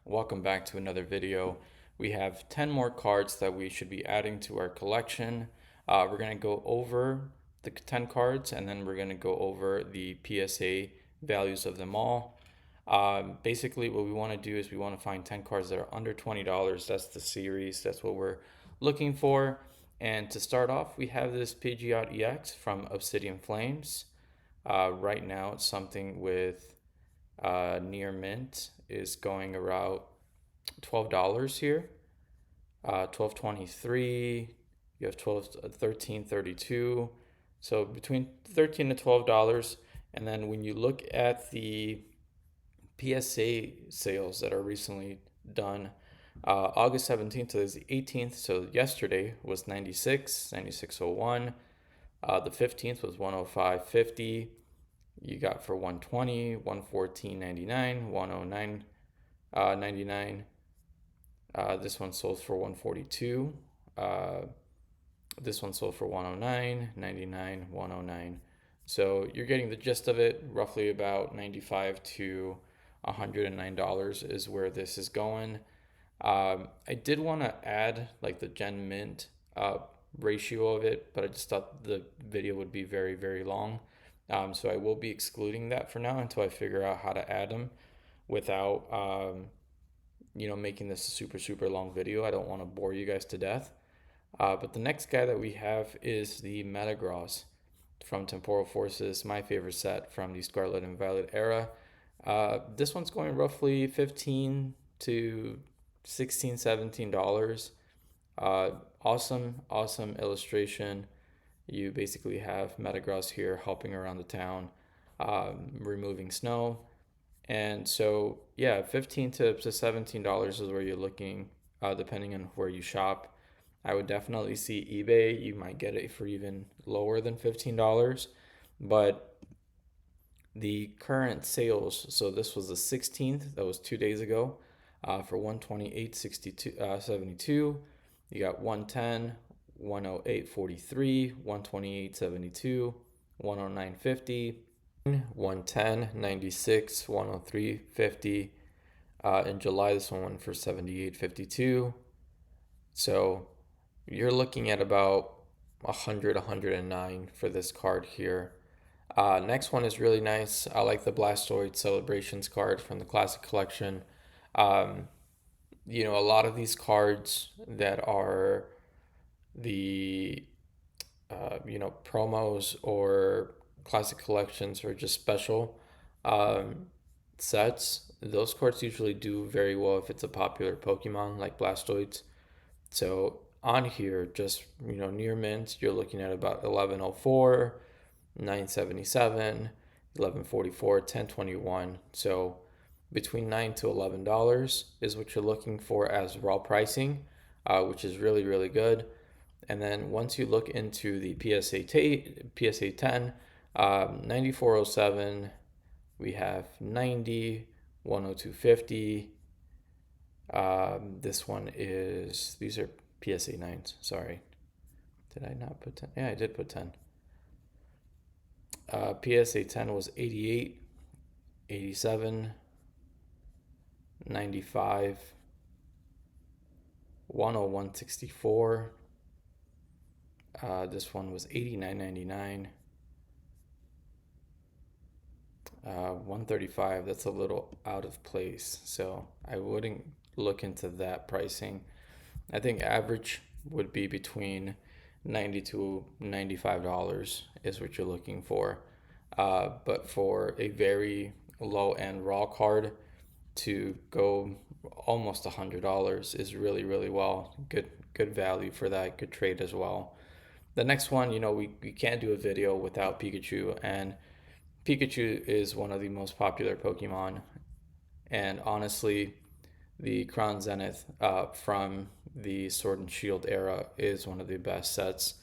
welcome back to another video. We have 10 more cards that we should be adding to our collection. We're going to go over the 10 cards and then we're going to go over the PSA values of them all. Basically what we want to do is we want to find 10 cards that are under $20. That's the series, that's what we're looking for. And to start off, we have this Pidgeot EX from Obsidian Flames. Right now it's something with near mint is going around $12 here. 12.23. You have 13.32. So between $13 to $12. And then when you look at the PSA sales that are recently done, August 17th to the 18th, so yesterday was 96.01. The 15th was 105.50. You got for 120, 114.99, 109.99. This one sold for 142. This one sold for 109.99, 109. So you're getting the gist of it. Roughly about $95 to $109 is where this is going. I did want to add like the Gen Mint ratio of it, but I just thought the video would be very, very long. So I will be excluding that for now until I figure out how to add them without, making this a super, super long video. I don't want to bore you guys to death. But the next guy that we have is the Metagross from Temporal Forces, my favorite set from the Scarlet and Violet era. This one's going roughly $15 to $16, $17. Awesome illustration. You basically have Metagross here helping around the town, removing snow. And so, yeah, $15 to $17 is where you're looking, depending on where you shop. I would definitely see eBay. You might get it for even lower than $15. But the current sales, so this was the 16th, that was 2 days ago, for 128.72. You got 110, 108.43, 128.72, 109.50, 110.96, 103.50. In July, this one went for 78.52. So you're looking at about 109 for this card here. Next one is really nice. I like the Blastoise Celebrations card from the Classic Collection. A lot of these cards that are the promos or classic collections or just special sets, those cards usually do very well if it's a popular Pokemon like Blastoise. So on here, just near mint, you're looking at about 1104, 977, 1144, 1021. So between $9 to $11 is what you're looking for as raw pricing, which is really, really good. And then once you look into the PSA 10, 9407, we have 90, 102.50. This one is, these are PSA 9s, sorry. Did I not put 10? Yeah, I did put 10. PSA 10 was 88, 87, 95, 101.64. This one was 89.99. 135, that's a little out of place, so I wouldn't look into that pricing. I think average would be between $90 to $95 is what you're looking for. But for a very low end raw card to go almost $100 is really, really well. Good value for that, good trade as well. The next one, we can't do a video without Pikachu, and Pikachu is one of the most popular Pokemon. And honestly, the Crown Zenith from the Sword and Shield era is one of the best sets.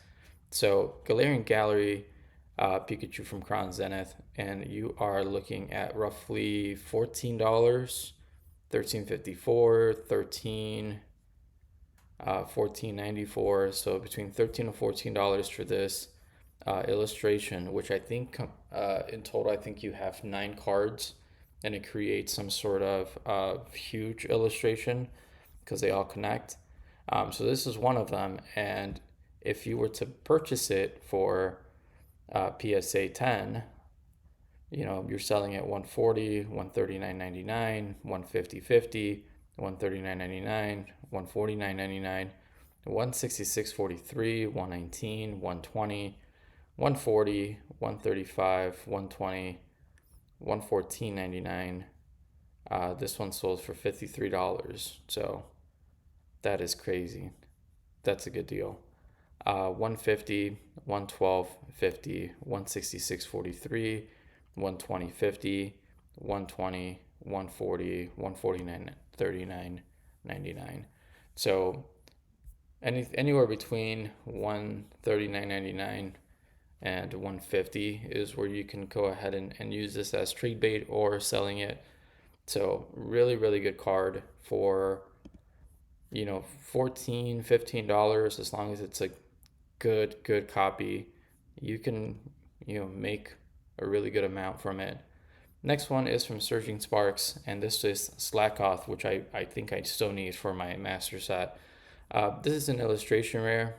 So Galarian Gallery, Pikachu from Crown Zenith, and you are looking at roughly $14, $13.54, $14.94. So between $13 and $14 for this illustration, which I think in total I think you have 9 cards and it creates some sort of huge illustration because they all connect. So this is one of them, and if you were to purchase it for PSA 10, you're selling at 140, 139.99, 150.50, 139.99, 149.99, 166.43, 119, 120, 140, 135, 120, 114.99. This one sold for $53. So that is crazy. That's a good deal. 150, 112.50, 166.43, 120.50, 120, 140, 149.39.99. So anywhere between 139.99 and 150 is where you can go ahead and use this as trade bait or selling it. So really, really good card for $14-15, as long as it's a good copy. You can make a really good amount from it. Next one is from Surging Sparks, and this is Slakoth, which I think I still need for my master set. This is an illustration rare.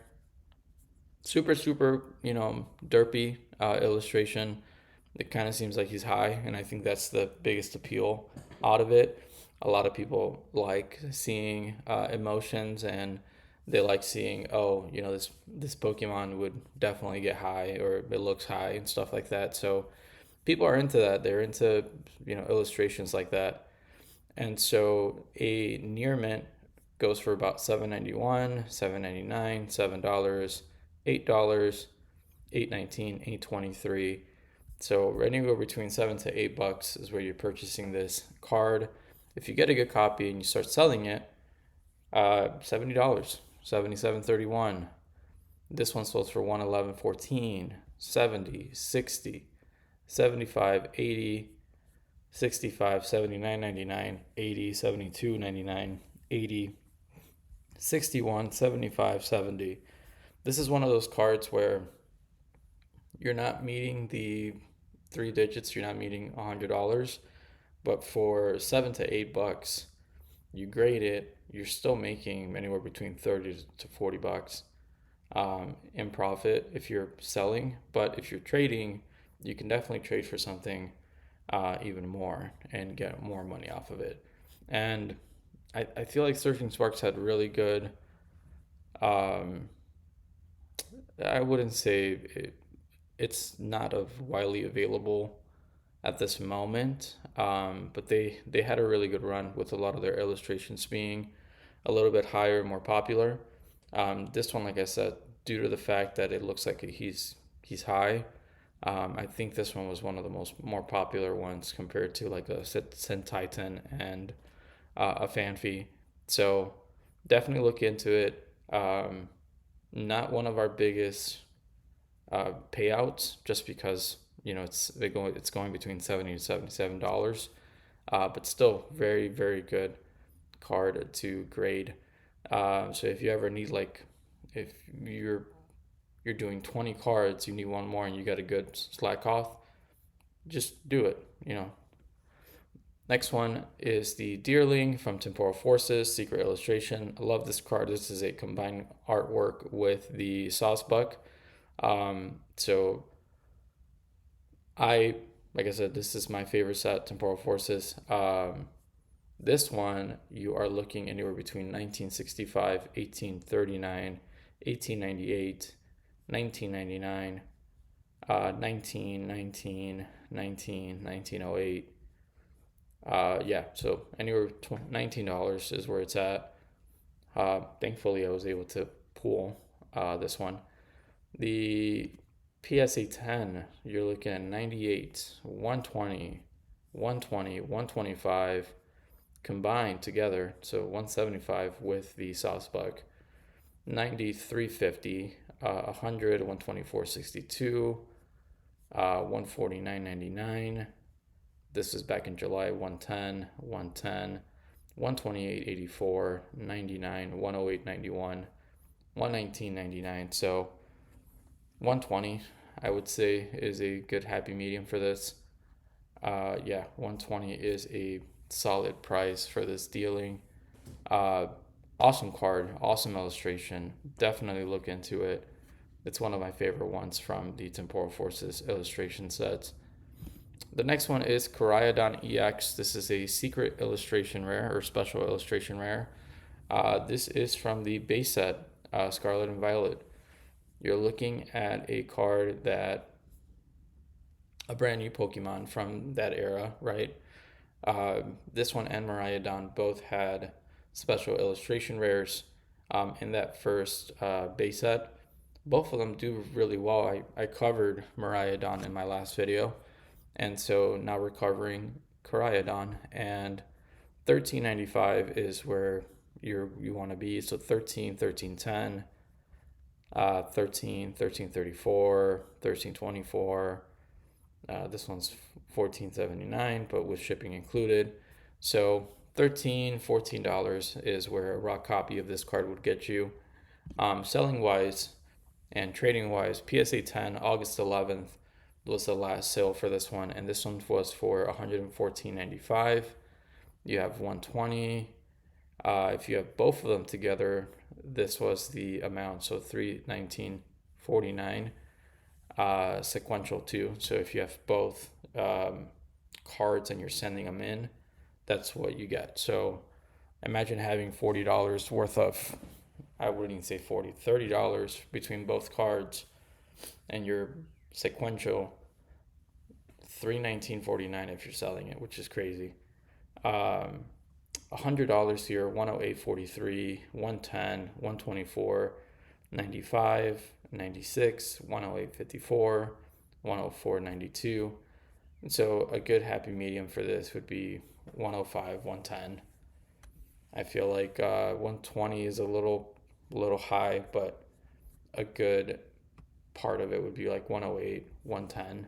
Super, derpy illustration. It kind of seems like he's high, and I think that's the biggest appeal out of it. A lot of people like seeing emotions, and they like seeing, oh, this Pokemon would definitely get high, or it looks high and stuff like that. So people are into that. They're into illustrations like that. And so a near mint goes for about $7.91, $7.99, $7, $8, $8.19, $8.23. So anywhere between $7 to $8 is where you're purchasing this card. If you get a good copy and you start selling it, $70, $77.31. This one sold for $111.14, $70, $60, $75, $80, $65, $79.99, $80, $72.99, $80, $61, $75, $70. This is one of those cards where you're not meeting the three digits, you're not meeting $100, but for $7 to $8, you grade it, you're still making anywhere between $30 to $40 in profit if you're selling. But if you're trading, you can definitely trade for something even more and get more money off of it. And I feel like Surfing Sparks had really good. I wouldn't say it's not of widely available at this moment, but they had a really good run with a lot of their illustrations being a little bit higher and more popular. This one, like I said, due to the fact that it looks like he's high, I think this one was one of the more popular ones compared to like a Titan and a Fanfi. So definitely look into it. Not one of our biggest payouts, just because it's going between $70 to $77, but still very, very good card to grade. So if you ever need, like, if you're doing 20 cards, you need one more, and you got a good Slakoth, just do it. Next one is the Deerling from Temporal Forces, Secret Illustration. I love this card. This is a combined artwork with the Saucebuck. So like I said, this is my favorite set, Temporal Forces. This one, you are looking anywhere between 1965, 1839, 1898, 1999, 1919, 1908. Yeah, so anywhere $19 is where it's at. Thankfully, I was able to pull this one. The PSA 10, you're looking at 98, 120, 120, 125 combined together. So 175 with the Saucebuck, 93.50, 100, 124.62, 149.99. This is back in July. 110, 110, 128.84, 99, 108.91, 119.99. So 120, I would say, is a good happy medium for this. Yeah, 120 is a solid price for this Deerling. Uh, awesome card, awesome illustration. Definitely look into it. It's one of my favorite ones from the Temporal Forces illustration sets. The next one is Koraidon EX. This is a secret illustration rare or special illustration rare. This is from the base set, Scarlet and Violet. You're looking at a card that a brand new Pokemon from that era, right? This one and Miraidon both had special illustration rares in that first base set. Both of them do really well. I covered Miraidon in my last video, and so now we're covering Koraidon, and 13.95 is where you want to be. So 13, 13.10, 13, 13.34, 13.24. This one's 14.79, but with shipping included. So $14 is where a raw copy of this card would get you. Selling wise and trading wise, PSA 10 August 11th was the last sale for this one, and this one was for $114.95. You have 120. If you have both of them together, this was the amount, so $319.49. Sequential too. So if you have both cards and you're sending them in, that's what you get. So imagine having $40 worth of, I wouldn't even say 40, $30 between both cards, and your sequential $319.49 if you're selling it, which is crazy. $100 here, 108.43, 110, 124, 95, 96, 108.54, 104.92. And so a good happy medium for this would be 105, 110. I feel like 120 is a little high, but a good part of it would be like 108, 110.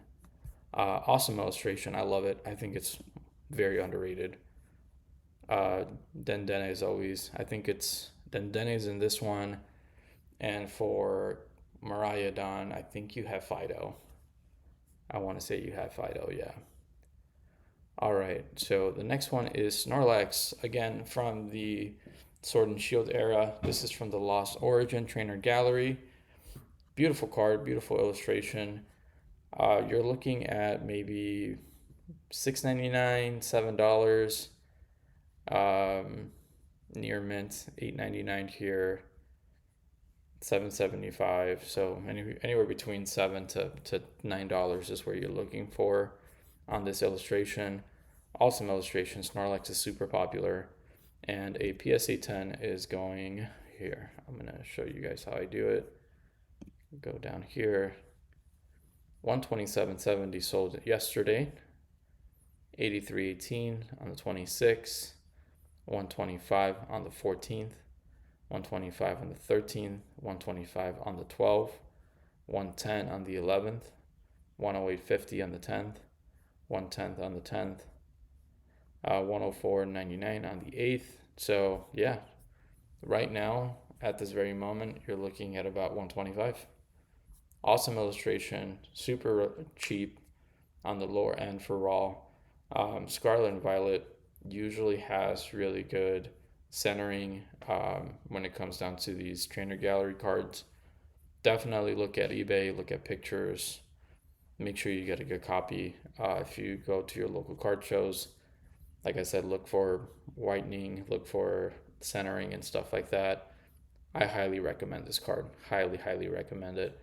Awesome illustration. I love it. I think it's very underrated. Dendene is always, I think it's Dendene's in this one. And for Miraidon, I think you have Fido. I want to say you have Fido, yeah. All right, so the next one is Snorlax, again from the Sword and Shield era. This is from the Lost Origin Trainer Gallery. Beautiful card, beautiful illustration. You're looking at maybe $6.99, $7. Near mint, $8.99 here. $7.75, so anywhere between $7 to $9 is where you're looking for on this illustration. Awesome illustration. Snorlax is super popular, and a PSA 10 is going here. I'm gonna show you guys how I do it. Go down here. 127.70 sold yesterday. 83.18 on the 26th. 125 on the 14th. 125 on the 13th, 125 on the 12th, 110 on the 11th, 108.50 on the 10th, 110th on the 10th, 104.99 on the 8th. So yeah, right now at this very moment you're looking at about 125. Awesome illustration, super cheap on the lower end for raw. Scarlet and Violet usually has really good centering when it comes down to these trainer gallery cards. Definitely look at eBay, look at pictures, make sure you get a good copy. If you go to your local card shows, like I said, look for whitening, look for centering and stuff like that. I highly recommend this card. Highly recommend it.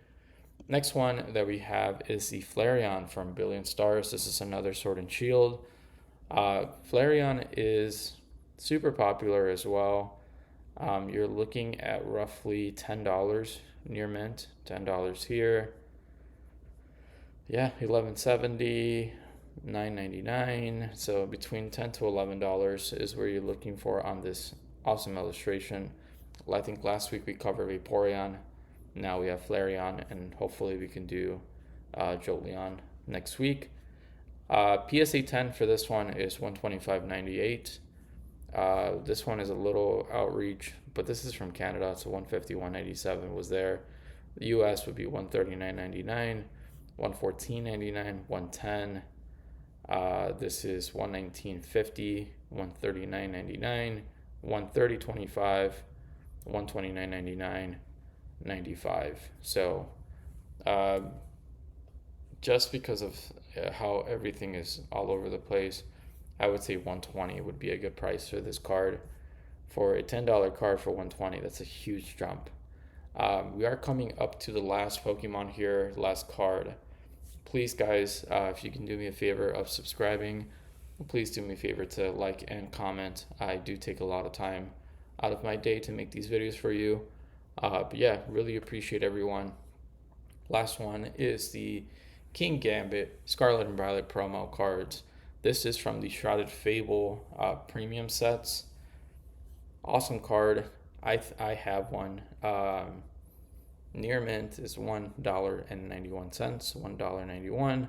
Next one that we have is the Flareon from Billion Stars. This is another Sword and Shield. Flareon is super popular as well. You're looking at roughly $10 near mint, $10 here. Yeah, $11.70, $9.99. So between $10 to $11 is where you're looking for on this awesome illustration. I think last week we covered Vaporeon. Now we have Flareon, and hopefully we can do Jolteon next week. PSA 10 for this one is $125.98. This one is a little outreach, but this is from Canada, so $150, $197 was there. The US would be $139.99, $114.99, $110, This is 119.50, 139.99, 130.25, 129.99, 95. So uh, just because of how everything is all over the place, I would say 120 would be a good price for this card. For a $10 card for 120, that's a huge jump. We are coming up to the last Pokemon here, last card. Please, guys, if you can do me a favor of subscribing, please do me a favor to like and comment. I do take a lot of time out of my day to make these videos for you. But yeah, really appreciate everyone. Last one is the Kingambit Scarlet and Violet promo cards. This is from the Shrouded Fable premium sets. Awesome card. I have one. Near mint is $1.91, $1.91.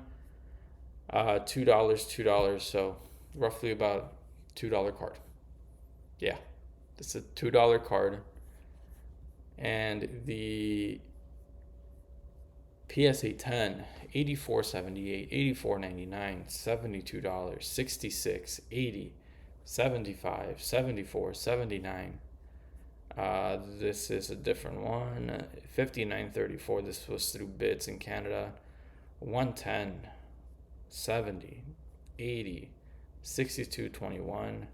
$2, so roughly about $2 card. Yeah, it's a $2 card. And the PSA 10, $84.78, $84.99, $72, $66, $80, $75, $74, $79. This is a different one. $59.34. This was through bids in Canada. $110, $70, $80, $62.21.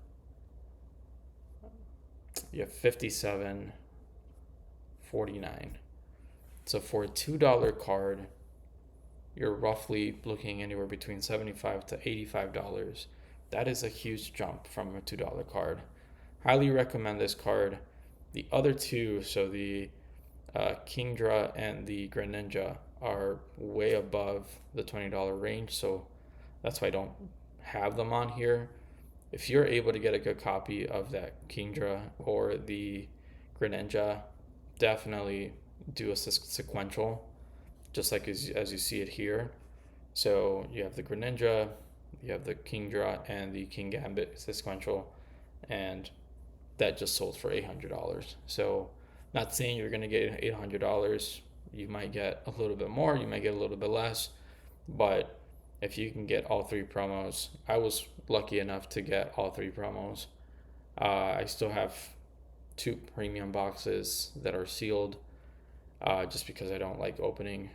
You have $57.49. So for a $2 card, you're roughly looking anywhere between $75 to $85. That is a huge jump from a $2 card. Highly recommend this card. The other two, so the Kingdra and the Greninja, are way above the $20 range, so that's why I don't have them on here. If you're able to get a good copy of that Kingdra or the Greninja, definitely do a sequential, just like as you see it here. So you have the Greninja, you have the Kingdra, and the Kingambit sequential, and that just sold for $800. So not saying you're going to get $800. You might get a little bit more, you might get a little bit less, but if you can get all three promos, I was lucky enough to get all three promos. I still have 2 premium boxes that are sealed, just because I don't like opening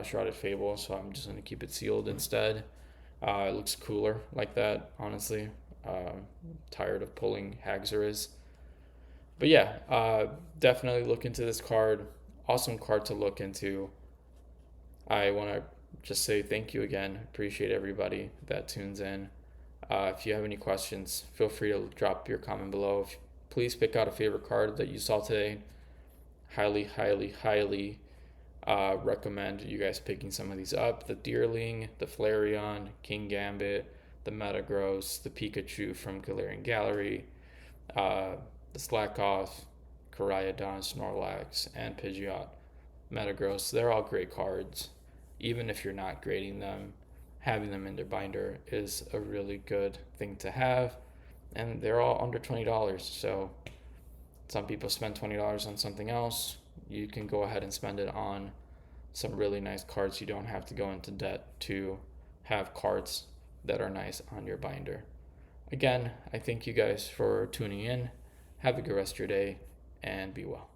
Shrouded Fable, so I'm just going to keep it sealed instead. It looks cooler like that, honestly. Tired of pulling Haxorus. But yeah, definitely look into this card. Awesome card to look into. I want to just say thank you again. Appreciate everybody that tunes in. If you have any questions, feel free to drop your comment below. Please pick out a favorite card that you saw today. Highly, highly, highly recommend you guys picking some of these up. The Deerling, the Flareon, Kingambit, the Metagross, the Pikachu from Galarian Gallery, the Slakoth, Koraidon, Snorlax, and Pidgeot, Metagross. They're all great cards. Even if you're not grading them, having them in their binder is a really good thing to have. And they're all under $20. So some people spend $20 on something else. You can go ahead and spend it on some really nice cards. You don't have to go into debt to have cards that are nice on your binder. Again, I thank you guys for tuning in. Have a good rest of your day and be well.